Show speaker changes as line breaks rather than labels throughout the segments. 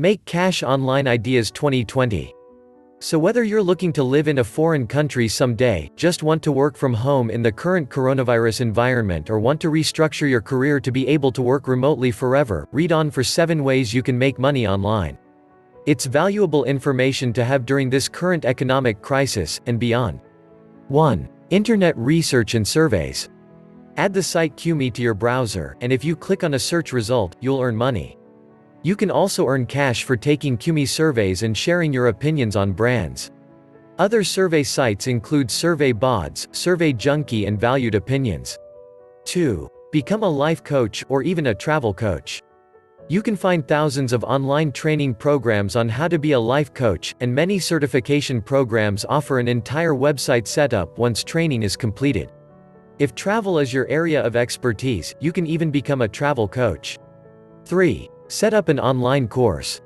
Make Cash Online Ideas 2020. So whether you're looking to live in a foreign country someday, just want to work from home in the current coronavirus environment, or want to restructure your career to be able to work remotely forever, read on for 7 ways you can make money online. It's valuable information to have during this current economic crisis, and beyond. 1. Internet research and surveys. Add the site Qmee to your browser, and if you click on a search result, you'll earn money. You can also earn cash for taking Qmee surveys and sharing your opinions on brands. Other survey sites include SurveyBods, Junkie and Valued Opinions. 2. Become a life coach, or even a travel coach. You can find thousands of online training programs on how to be a life coach, and many certification programs offer an entire website setup once training is completed. If travel is your area of expertise, you can even become a travel coach. 3. Set up an online course.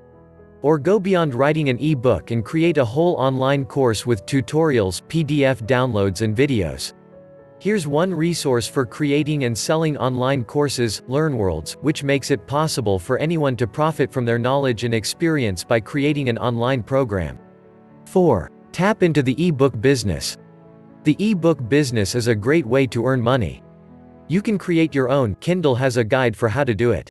Or go beyond writing an ebook and create a whole online course with tutorials, PDF downloads and videos. Here's one resource for creating and selling online courses, LearnWorlds, which makes it possible for anyone to profit from their knowledge and experience by creating an online program. 4. Tap into the ebook business. The ebook business is a great way to earn money. You can create your own. Kindle has a guide for how to do it.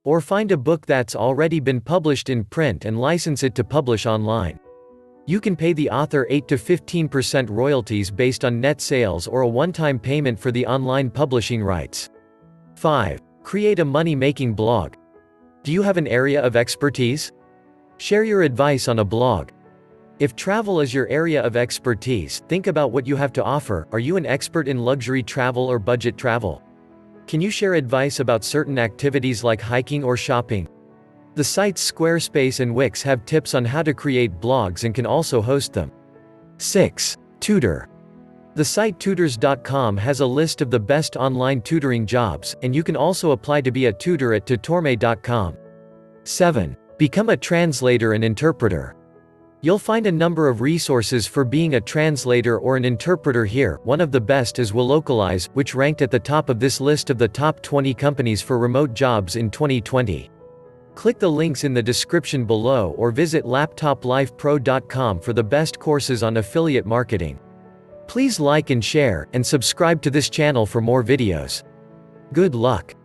Or find a book that's already been published in print and license it to publish online. You can pay the author 8 to 15% royalties based on net sales, or a one-time payment for the online publishing rights. 5. Create a money-making blog. Do you have an area of expertise? Share your advice on a blog. If travel is your area of expertise, think about what you have to offer. Are you an expert in luxury travel or budget travel? Can you share advice about certain activities like hiking or shopping? The sites Squarespace and Wix have tips on how to create blogs and can also host them. 6. Tutor. The site tutors.com has a list of the best online tutoring jobs, and you can also apply to be a tutor at tutorme.com. 7. Become a translator and interpreter. You'll find a number of resources for being a translator or an interpreter here. One of the best is Willocalize, which ranked at the top of this list of the top 20 companies for remote jobs in 2020. Click the links in the description below or visit laptoplifepro.com for the best courses on affiliate marketing. Please like and share, and subscribe to this channel for more videos. Good luck!